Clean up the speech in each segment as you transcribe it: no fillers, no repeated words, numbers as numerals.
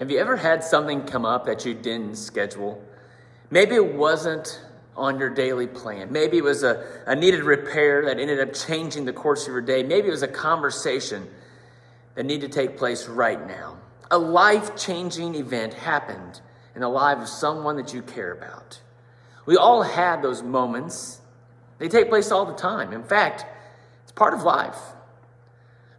Have you ever had something come up that you didn't schedule? Maybe it wasn't on your daily plan. Maybe it was a needed repair that ended up changing the course of your day. Maybe it was a conversation that needed to take place right now. A life-changing event happened in the life of someone that you care about. We all had those moments. They take place all the time. In fact, it's part of life.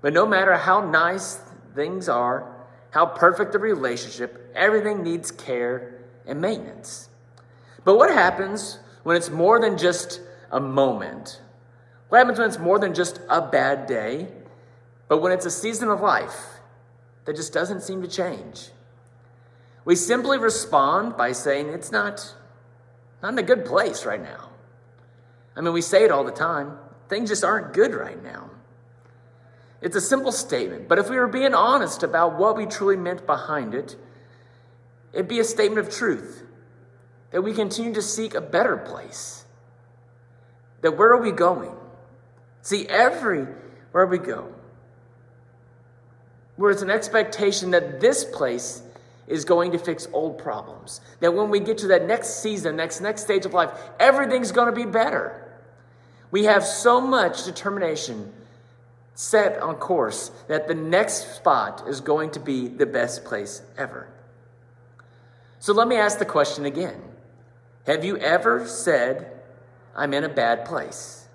But no matter how nice things are, how perfect the relationship, everything needs care and maintenance. But what happens when it's more than just a moment? What happens when it's more than just a bad day, but when it's a season of life that just doesn't seem to change? We simply respond by saying it's not in a good place right now. I mean, we say it all the time. Things just aren't good right now. It's a simple statement, but if we were being honest about what we truly meant behind it, it'd be a statement of truth, that we continue to seek a better place. That where are we going? See, everywhere we go, where it's an expectation that this place is going to fix old problems. That when we get to that next season, next stage of life, everything's going to be better. We have so much determination set on course that the next spot is going to be the best place ever. So let me ask the question again. Have you ever said, I'm in a bad place?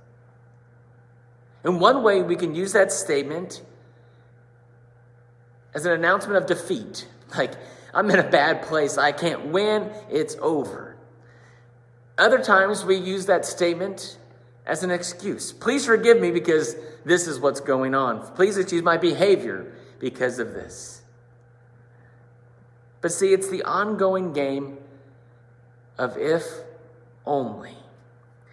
And one way we can use that statement as an announcement of defeat. Like, I'm in a bad place. I can't win. It's over. Other times we use that statement as an excuse. Please forgive me because this is what's going on. Please excuse my behavior because of this. But see, it's the ongoing game of if only.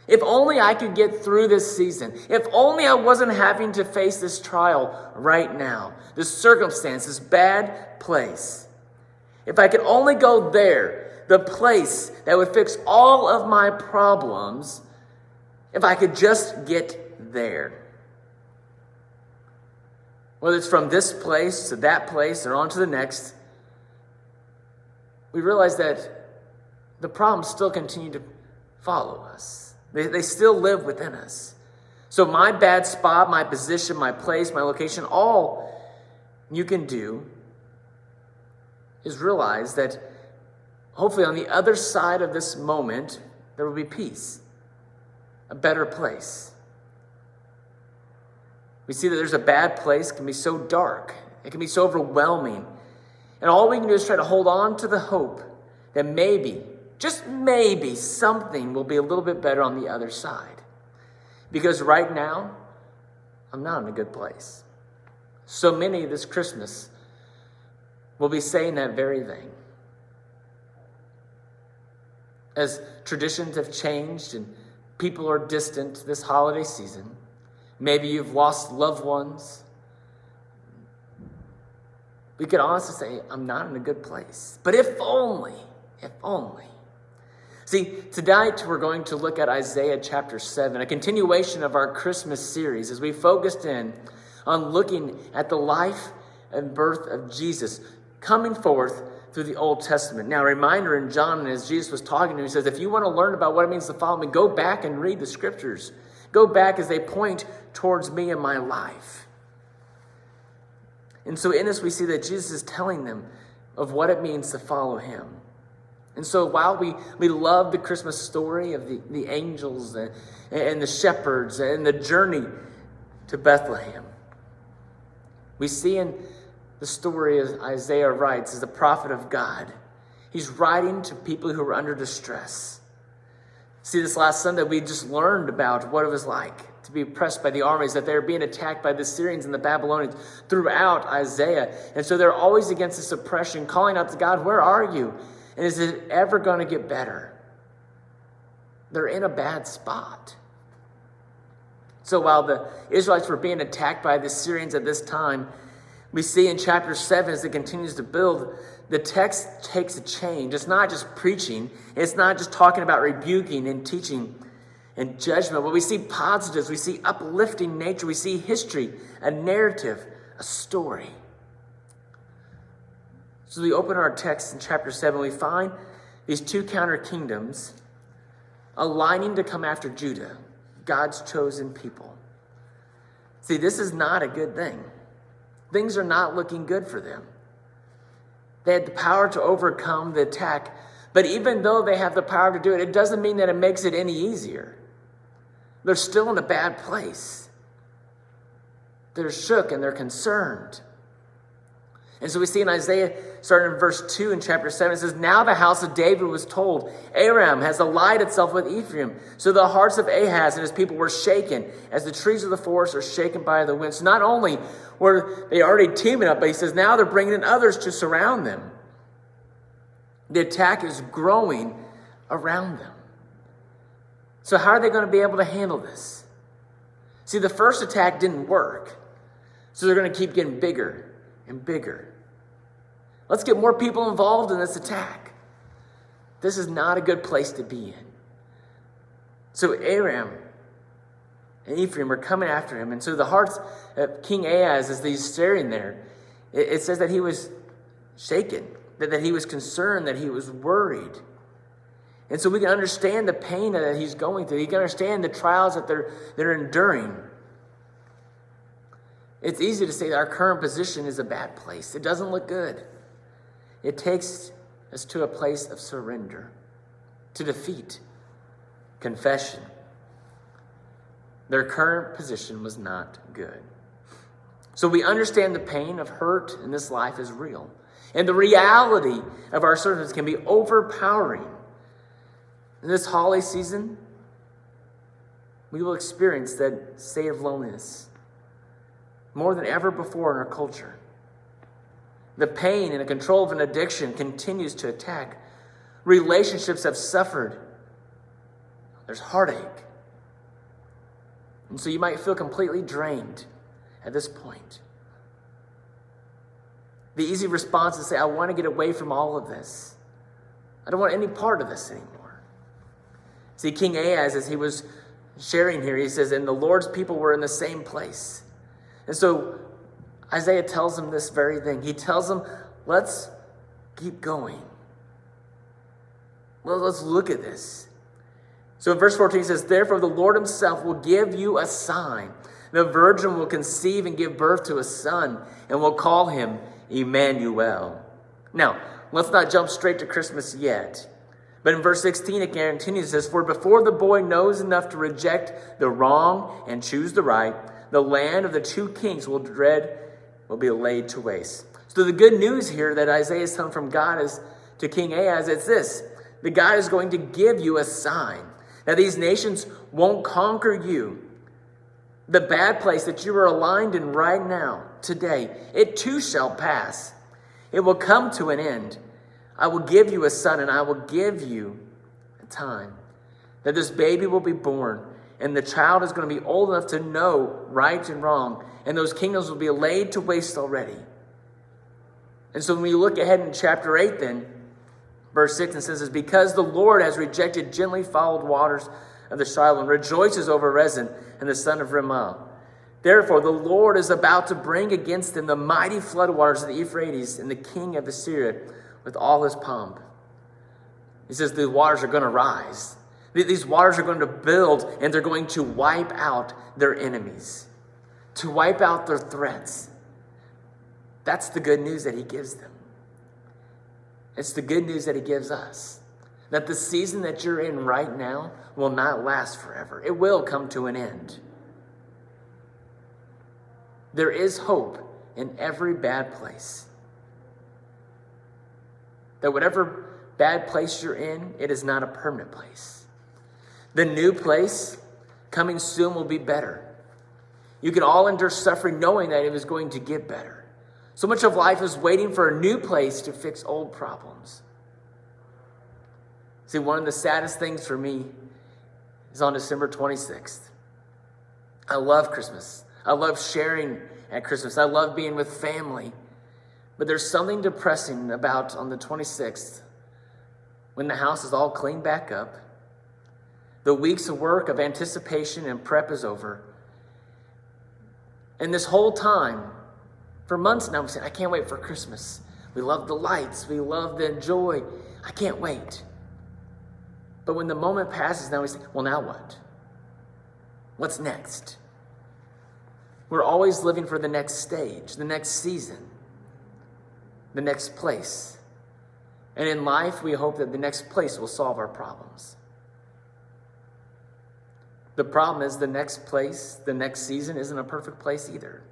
If only I could get through this season. If only I wasn't having to face this trial right now, this circumstance, this bad place. If I could only go there, the place that would fix all of my problems, if I could just get there. Whether it's from this place to that place or on to the next, we realize that the problems still continue to follow us. They still live within us. So my bad spot, my position, my place, my location, all you can do is realize that hopefully on the other side of this moment, there will be peace, a better place. We see that there's a bad place. It can be so dark. It can be so overwhelming. And all we can do is try to hold on to the hope that maybe, just maybe, something will be a little bit better on the other side. Because right now, I'm not in a good place. So many this Christmas will be saying that very thing. As traditions have changed and people are distant this holiday season, maybe you've lost loved ones. We could honestly say, I'm not in a good place. But if only. See, tonight we're going to look at Isaiah chapter 7, a continuation of our Christmas series as we focused in on looking at the life and birth of Jesus coming forth through the Old Testament. Now, a reminder in John, as Jesus was talking to him, he says, if you want to learn about what it means to follow me, go back and read the scriptures. Go back as they point towards me and my life. And so in this, we see that Jesus is telling them of what it means to follow him. And so while we love the Christmas story of the angels and the shepherds and the journey to Bethlehem, we see in the story, as Isaiah writes, as the prophet of God, he's writing to people who are under distress. See, this last Sunday, we just learned about what it was like to be oppressed by the armies, that they were being attacked by the Syrians and the Babylonians throughout Isaiah. And so they're always against this oppression, calling out to God, where are you? And is it ever going to get better? They're in a bad spot. So while the Israelites were being attacked by the Syrians at this time, we see in chapter 7, as it continues to build, the text takes a change. It's not just preaching. It's not just talking about rebuking and teaching and judgment. But we see positives. We see uplifting nature. We see history, a narrative, a story. So we open our text in chapter 7, we find these two counter kingdoms aligning to come after Judah, God's chosen people. See, this is not a good thing. Things are not looking good for them. They had the power to overcome the attack, but even though they have the power to do it, it doesn't mean that it makes it any easier. They're still in a bad place. They're shook and they're concerned. And so we see in Isaiah, starting in verse 2 in chapter 7, it says, "Now the house of David was told, Aram has allied itself with Ephraim. So the hearts of Ahaz and his people were shaken, as the trees of the forest are shaken by the wind." So not only were they already teaming up, but he says now they're bringing in others to surround them. The attack is growing around them. So how are they going to be able to handle this? See, the first attack didn't work. So they're going to keep getting bigger and bigger. Let's get more people involved in this attack. This is not a good place to be in. So Aram and Ephraim are coming after him. And so the hearts of King Ahaz, as he's staring there, it says that he was shaken, that he was concerned, that he was worried. And so we can understand the pain that he's going through. You can understand the trials that they're enduring. It's easy to say that our current position is a bad place. It doesn't look good. It takes us to a place of surrender, to defeat, confession. Their current position was not good. So we understand the pain of hurt in this life is real. And the reality of our circumstances can be overpowering. In this holiday season, we will experience that state of loneliness more than ever before in our culture. The pain and the control of an addiction continues to attack. Relationships have suffered. There's heartache. And so you might feel completely drained at this point. The easy response is to say, I want to get away from all of this. I don't want any part of this anymore. See, King Ahaz, as he was sharing here, he says, and the Lord's people were in the same place. And so Isaiah tells him this very thing. He tells him, let's keep going. Well, let's look at this. So in verse 14 he says, therefore the Lord himself will give you a sign. The virgin will conceive and give birth to a son, and will call him Emmanuel. Now, let's not jump straight to Christmas yet. But in verse 16 it continues, it says, for before the boy knows enough to reject the wrong and choose the right, the land of the two kings will be laid to waste. So the good news here that Isaiah is telling from God is to King Ahaz, it's this: that God is going to give you a sign that these nations won't conquer you. The bad place that you are aligned in right now, today, it too shall pass. It will come to an end. I will give you a son, and I will give you a time that this baby will be born, and the child is going to be old enough to know right and wrong, and those kingdoms will be laid to waste already. And so when you look ahead in chapter 8 then, verse 6, it says, because the Lord has rejected gently followed waters of the Shiloh, and rejoices over Rezin and the son of Rimmah. Therefore the Lord is about to bring against them the mighty floodwaters of the Euphrates, and the king of Assyria with all his pomp. He says the waters are going to rise. These waters are going to build, and they're going to wipe out their enemies, to wipe out their threats. That's the good news that he gives them. It's the good news that he gives us. That the season that you're in right now will not last forever. It will come to an end. There is hope in every bad place. That whatever bad place you're in, it is not a permanent place. The new place coming soon will be better. You can all endure suffering knowing that it is going to get better. So much of life is waiting for a new place to fix old problems. See, one of the saddest things for me is on December 26th. I love Christmas. I love sharing at Christmas. I love being with family. But there's something depressing about on the 26th, when the house is all cleaned back up, the weeks of work of anticipation and prep is over, and this whole time, for months now, I'm saying, I can't wait for Christmas. We love the lights. We love the joy. I can't wait. But when the moment passes, now we say, well, now what? What's next? We're always living for the next stage, the next season, the next place. And in life, we hope that the next place will solve our problems. The problem is the next place, the next season isn't a perfect place either.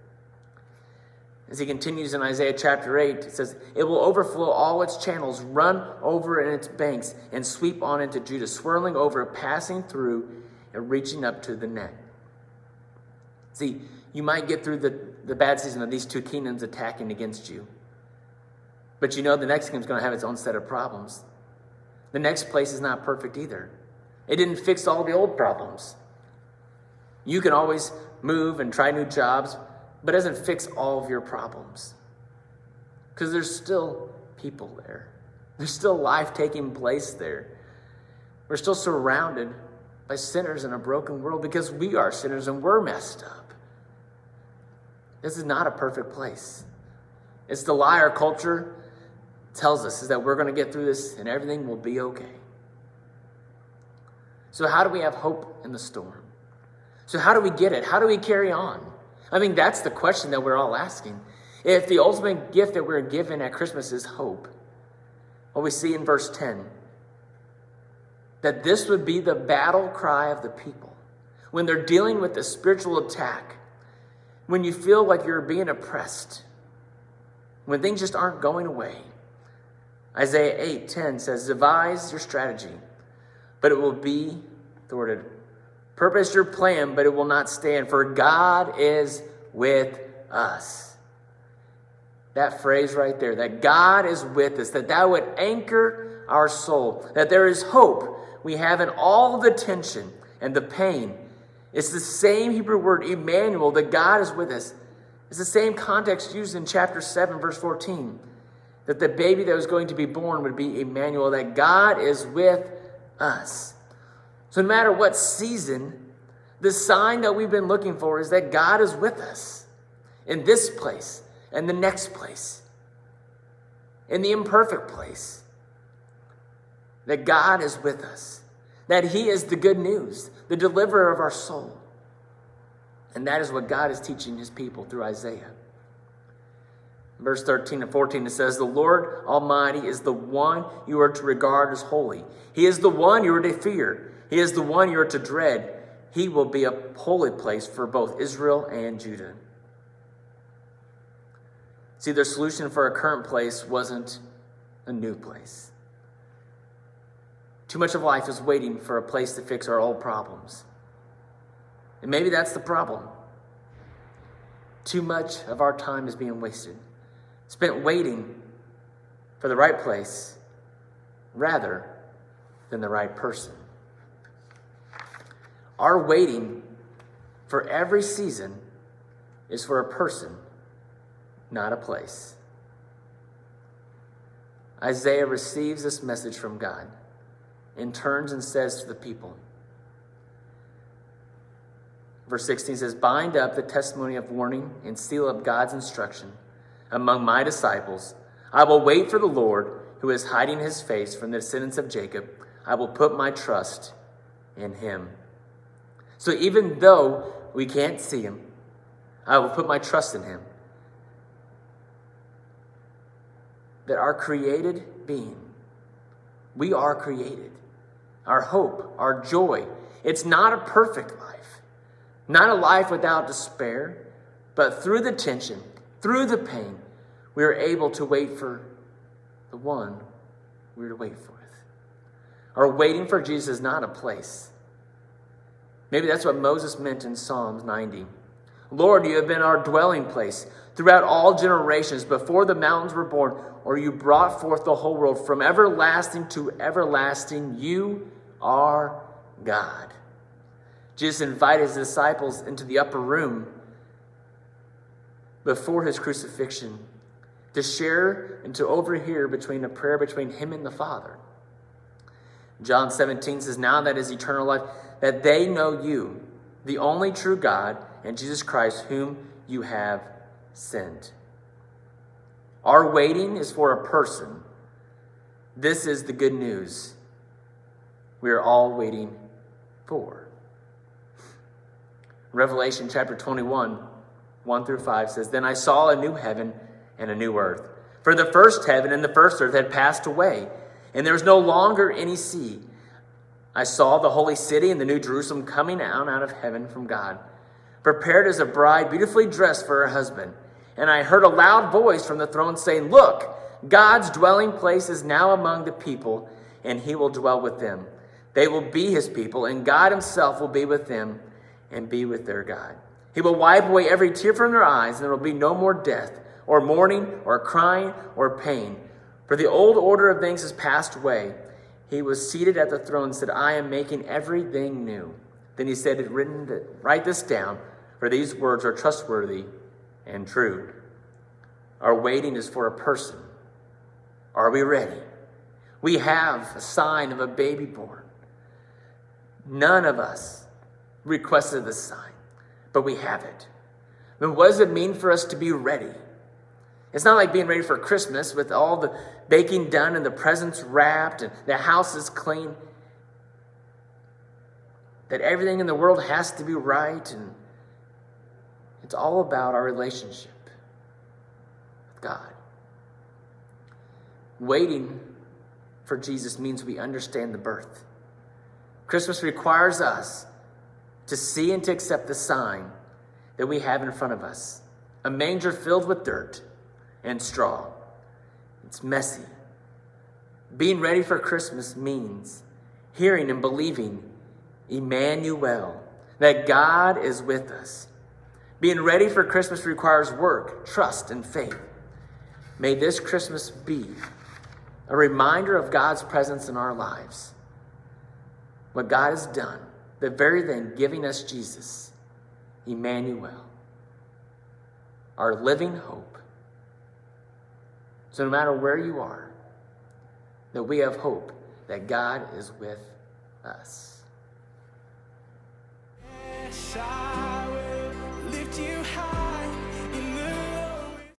As he continues in Isaiah chapter 8, it says, it will overflow all its channels, run over in its banks, and sweep on into Judah, swirling over, passing through, and reaching up to the neck. See, you might get through the bad season of these two kingdoms attacking against you. But you know the next kingdom's going to have its own set of problems. The next place is not perfect either. It didn't fix all the old problems. You can always move and try new jobs, but it doesn't fix all of your problems. Because there's still people there. There's still life taking place there. We're still surrounded by sinners in a broken world because we are sinners and we're messed up. This is not a perfect place. It's the lie our culture tells us, is that we're going to get through this and everything will be okay. So how do we have hope in the storm? So how do we get it? How do we carry on? I mean, that's the question that we're all asking. If the ultimate gift that we're given at Christmas is hope, what we see in verse 10, that this would be the battle cry of the people when they're dealing with a spiritual attack, when you feel like you're being oppressed, when things just aren't going away. Isaiah 8:10 says, devise your strategy, but it will be thwarted. Purpose your plan, but it will not stand, for God is with us. That phrase right there, that God is with us, that would anchor our soul, that there is hope we have in all the tension and the pain. It's the same Hebrew word, Emmanuel, that God is with us. It's the same context used in chapter 7, verse 14, that the baby that was going to be born would be Emmanuel, that God is with us. So no matter what season, the sign that we've been looking for is that God is with us in this place and the next place, in the imperfect place. That God is with us, that he is the good news, the deliverer of our soul. And that is what God is teaching his people through Isaiah. Verse 13 and 14, it says, the Lord Almighty is the one you are to regard as holy. He is the one you are to fear. He is the one you are to dread. He will be a holy place for both Israel and Judah. See, their solution for our current place wasn't a new place. Too much of life is waiting for a place to fix our old problems. And maybe that's the problem. Too much of our time is being wasted, spent waiting for the right place rather than the right person. Our waiting for every season is for a person, not a place. Isaiah receives this message from God and turns and says to the people, verse 16 says, bind up the testimony of warning and seal up God's instruction among my disciples. I will wait for the Lord, who is hiding his face from the descendants of Jacob. I will put my trust in him. So even though we can't see him, I will put my trust in him. That our created being, we are created. Our hope, our joy, it's not a perfect life. Not a life without despair, but through the tension, through the pain, we are able to wait for the one we're to wait for. Our waiting for Jesus is not a place. Maybe that's what Moses meant in Psalms 90. Lord, you have been our dwelling place throughout all generations, before the mountains were born, or you brought forth the whole world. From everlasting to everlasting, you are God. Jesus invited his disciples into the upper room before his crucifixion to share and to overhear between a prayer between him and the Father. John 17 says, now that is eternal life, that they know you, the only true God, and Jesus Christ, whom you have sent. Our waiting is for a person. This is the good news we are all waiting for. Revelation chapter 21, 1 through 5 says, Then I saw a new heaven and a new earth. For the first heaven and the first earth had passed away, and there was no longer any sea. I saw the holy city and the new Jerusalem coming out of heaven from God, prepared as a bride beautifully dressed for her husband. And I heard a loud voice from the throne saying, Look, God's dwelling place is now among the people, and he will dwell with them. They will be his people, and God himself will be with them and be with their God. He will wipe away every tear from their eyes, and there will be no more death, or mourning, or crying, or pain. For the old order of things has passed away. He was seated at the throne and said, I am making everything new. Then he said, Write this down, for these words are trustworthy and true. Our waiting is for a person. Are we ready? We have a sign of a baby born. None of us requested this sign, but we have it. Then what does it mean for us to be ready? It's not like being ready for Christmas with all the baking done and the presents wrapped and the house is clean. That everything in the world has to be right, and it's all about our relationship with God. Waiting for Jesus means we understand the birth. Christmas requires us to see and to accept the sign that we have in front of us. A manger filled with dirt and straw. It's messy. Being ready for Christmas means hearing and believing Emmanuel, that God is with us. Being ready for Christmas requires work, trust, and faith. May this Christmas be a reminder of God's presence in our lives. What God has done, the very thing giving us Jesus, Emmanuel, our living hope. So no matter where you are, that we have hope that God is with us. Yes, I will lift you high.